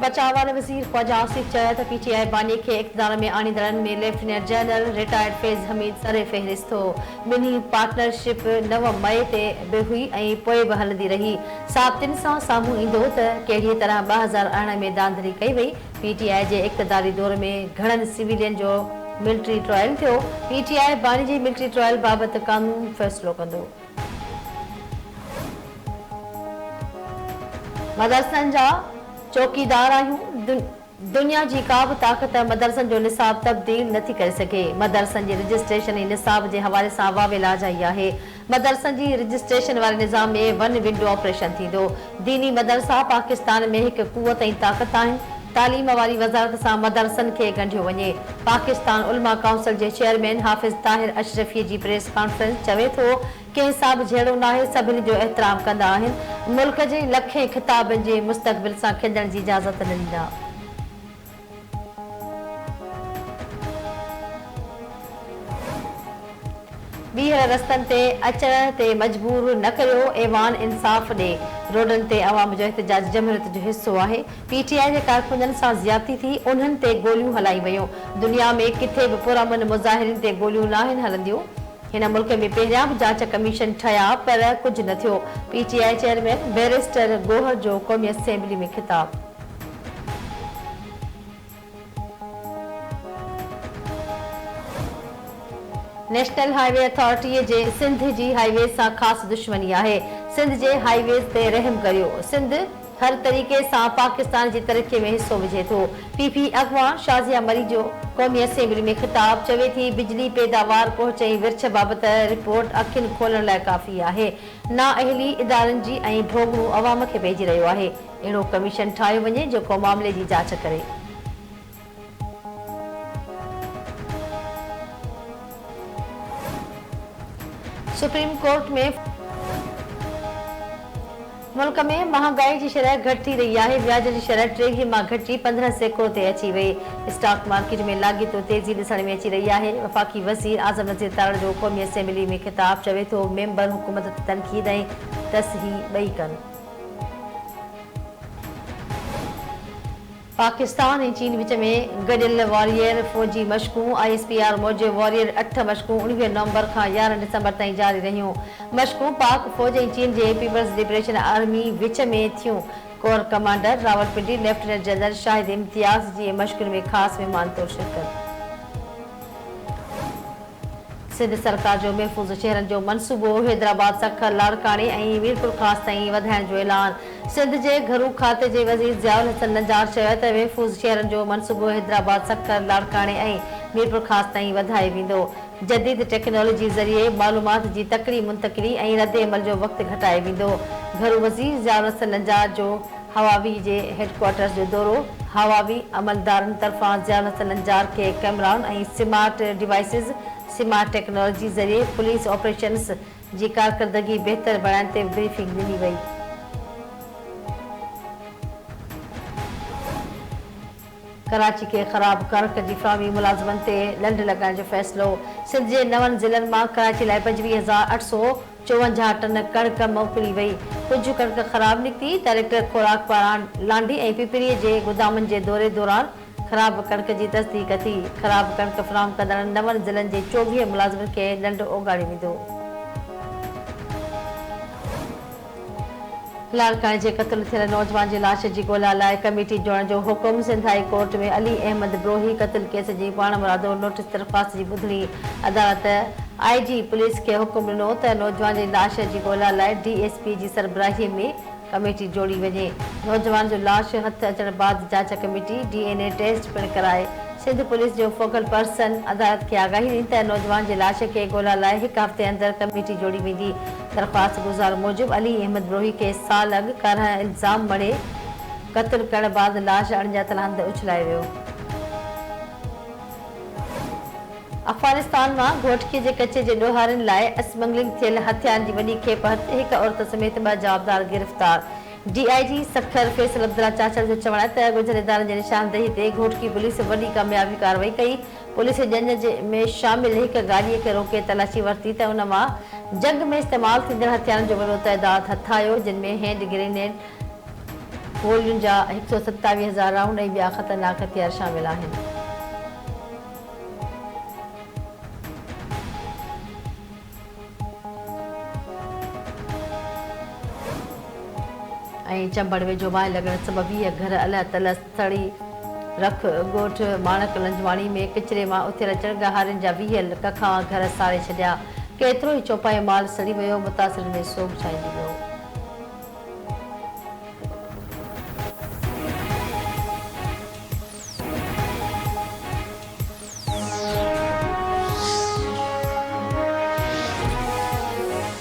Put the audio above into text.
बचाव वाले वजीर ख्वाजा आसिफ चया त पीटीआई बानी के इक़्तिदार में आणींदड़नि में लेफ्टिनेंट जनरल रिटायर्ड फैज़ हमीद सरे फ़हरिस्त हो। ॿिन्ही पार्टनरशिप 9 मई ते बि हुई ऐं पोइ बि हलंदी रही। साबितुनि सां साम्हूं ईंदो त कहिड़ीअ तरह 2018 में दांधरी कई वई। पीटीआई जे इक़्तिदारी दौर में घणनि सिविलियन जो मिलिट्री ट्रायल थियो। पीटीआई बानी जी मिलिट्री ट्रायल बाबति कानून फ़ैसिलो कंदो। मदरसनि जा चौकीदार आहियूं। दुनिया जी का बि ताक़त मदरसनि जो निसाब तब्दील नथी करे सघे। मदरसनि जी रजिस्ट्रेशन ऐं निसाब जे हवाले सां वावेला जाई आहे। मदरसनि जी रजिस्ट्रेशन वारे निज़ाम में वन विंडो ऑपरेशन थींदो। दीनी मदरसा पाकिस्तान में हिकु कुवत ऐं ताक़त आहिनि। तालीम वारी वज़ारत सां मदरसनि खे ॻंढियो वञे। पाकिस्तान उलमा काउंसिल जे चेयरमैन हाफ़िज़ ताहिर अशरफी जी प्रेस कॉन्फ्रेंस चवे थो कंहिं सां बि जहिड़ो नाहे, सभिनी जो एहतराम कंदा आहिनि। मुल्क जे लखे ख़िताबनि जे मुस्तक़बिल सां खेॾण जी इजाज़त न ॾींदा। ॿीहर रस्तनि ते अचण ते मजबूर न करियो, ऐवान इंसाफ़ ॾे। रोडनि ते अवाम जो एहतजाज जमहूरियत जो हिसो आहे। पीटीआई जे कारकुननि सां ज़्यादती थी, उन्हनि ते गोलियूं हलाई वयूं। दुनिया में किथे बि पुरअमन मुज़ाहिरीन ते गोलियूं नाहिनि हलंदियूं। हिन मुल्क में पहिरियां बि जांच कमीशन ठहिया पर कुझु न थियो। पीटीआई चेयरमैन बैरिस्टर गोहर जो क़ौमी असेंबली में ख़िताब। नेशनल हाईवे अथॉरिटी जे सिंध जी हाईवे सां ख़ासि दुश्मनी आहे। सिंध जे हाईवेज़ ते रहम करियो। सिंध हर तरीक़े सां पाकिस्तान जी तरक़ी में हिसो विझे थो। पीपी अॻवान शाज़िया मरी जो क़ौमी असेंबली में ख़िताब। चवे थी बिजली पैदावार पहुच ऐं विर्छ बाबति रिपोर्ट अखियुनि खोलण लाइ काफ़ी आहे। नाअहली इदारनि जी ऐं भोगड़ू अवाम खे पइजी रहियो आहे। अहिड़ो कमीशन ठाहियो वञे जेको मामले जी जांच करे। सुप्रीम कोर्ट में मुल्क में महांगाई जी शरह घटि थी रही आहे। व्याज जी शरह 23 मां घटिजी 15 सैकड़ो ते अची वई। स्टॉक मार्केट में लाॻीतो तेज़ी ॾिसण में अची रही आहे। वफ़ाक़ी वज़ीर आज़म नज़ीर तारड़ जो क़ौमी असेंबली में ख़िताब। चवे थो मेंबर हुकूमत ते तनक़ीद ऐं तस्हीह ॿई कनि। पाकिस्तान ऐं चीन विच में गॾियल वॉरियर फ़ौजी मशक़ूं। ISPR मूजिबि वॉरियर 8 मशक़ूं 19 नवंबर खां 11 दिसंबर ताईं जारी रहियूं। मशक़ूं पाक फ़ौज ऐं चीन जे पीपल्स लिबरेशन आर्मी विच में थियूं। Corps commander Rawalpindi lieutenant general Shahid Imtiaz जी मशक़ुनि में ख़ासि महिमान तौर शिरकत। सिंध सरकार जो महफ़ूज़ शहरनि जो मनसूबो। हैदराबाद सखर लाड़काणे ऐं मीरपुर ख़ासि ताईं वधाइण जो ऐलान। सिंध जे घरू खाते जे वज़ीर ज़ियाउल हसन नंजार चयो त महफ़ूज़ शहरनि जो मनसूबो हैदराबाद सखर लाड़काणे ऐं मीरपुर ख़ासि ताईं वधाए वेंदो। जदीद टेक्नोलॉजी ज़रिए मालूमात जी तकड़ी मुंतक़िली ऐं रद्द-ए-अमल जो वक़्तु घटाए वेंदो। घरू वज़ीर ज़ियाउल हसन नंजार जो हवावी जे हेडक्वार्टर्स जो दौरो। हवावी अमलदारनि तरफ़ां ज़ियाउल हसन नंजार खे कैमराउनि ऐं स्मार्ट डिवाइसिस स्मार्ट टेक्नोलॉजी ज़रिए पुलिस ऑपरेशन्स जी कारकर्दगी बहितर बणाइण ते ब्रीफिंग ॾिनी वई। कराची के ख़राब कणक जी फ़राहमी मुलाज़िमनि ते ॾंढ लॻाइण जो फ़ैसिलो। सिंध जे 9 ज़िलनि मां कराची लाइ 25,854 टन कणक मोकिली वई। कुझु कणक ख़राब निकिती। डायरेक्टर ख़ुराक पारां लांडी ऐं पिपरीअ जे गोदामनि जे दौरे दौरान ख़राब कणक जी तस्दीक़ थी। ख़राब कणक फ़राहम कंदड़ 9 ज़िलनि जे 24 मुलाज़िमनि खे ॾंढ ओगाड़ियो वेंदो। लाड़काणे जे क़त्ल थियल नौजवान जी लाश जी ॻोल्हा लाइ कमेटी जोड़ण जो हुकुम। सिंध हाई कोर्ट में अली अहमद ब्रोही क़त्ल केस जी पाण मुरादो नोटिस दरख़्वास्त जी ॿुधणी। अदालत IG पुलिस खे हुकुम ॾिनो त नौजवान जी लाश जी ॻोल्हा लाइ DSP जी सरबराहीअ में कमेटी जोड़ी वञे। नौजवान जो लाश हथ अचण बाद जांच कमेटी DNA टेस्ट पिणु कराए। सिंध पुलिस जो फोकल पर्सन अदालत खे आगाही ॾिनी त नौजवान जी लाश खे ॻोल्हा लाइ 1 हफ़्ते अंदरि कमेटी जोड़ी वेंदी। दरख़्वास्त गुज़ार मूजिबि अली अहमद ब्रोही खे साल अॻु कारां इल्ज़ाम मणे क़त्ल करण बाद लाश अणॼातल हंधि उछलाए वियो। अफ़गानिस्तान मां घोटकी जे कचे जे ॾोहारनि लाइ स्मगलिंग थियल हथियारनि जी वॾी खेप हथ 1 औरत समेत 2 जवाबदार गिरफ़्तार। DIG सखर फैसल अब्दुल्ला चाचड़ जो चवण आहे त गुज़िरियल इदारनि जी निशानदेही ते घोटकी पुलिस वॾी कामयाबी कार्रवाई कई। पुलिस जंज में शामिल हिक गाॾीअ खे रोके तलाशी वरिती त उन मां जंग में इस्तेमाल थींदड़ हथियारनि जो वॾो तइदाद हथ आयो, जिन में हैंड ग्रेनेड गोलियुनि जा 127,000 राउंड ऐं ॿिया ख़तरनाक हथियार शामिल आहिनि। ऐं चंबड़ वेझो बाहि लॻण सबबि 20 घर अलाह तला सड़ी रख ॻोठ माणक लंजवाणी में किचिरे मां उथियल चङगाहारियुनि जा 20 कखा घर साड़े छॾिया। केतिरो ई चौपाई माल सड़ी वियो, मुतासिरनि में सोग छाइजी वियो।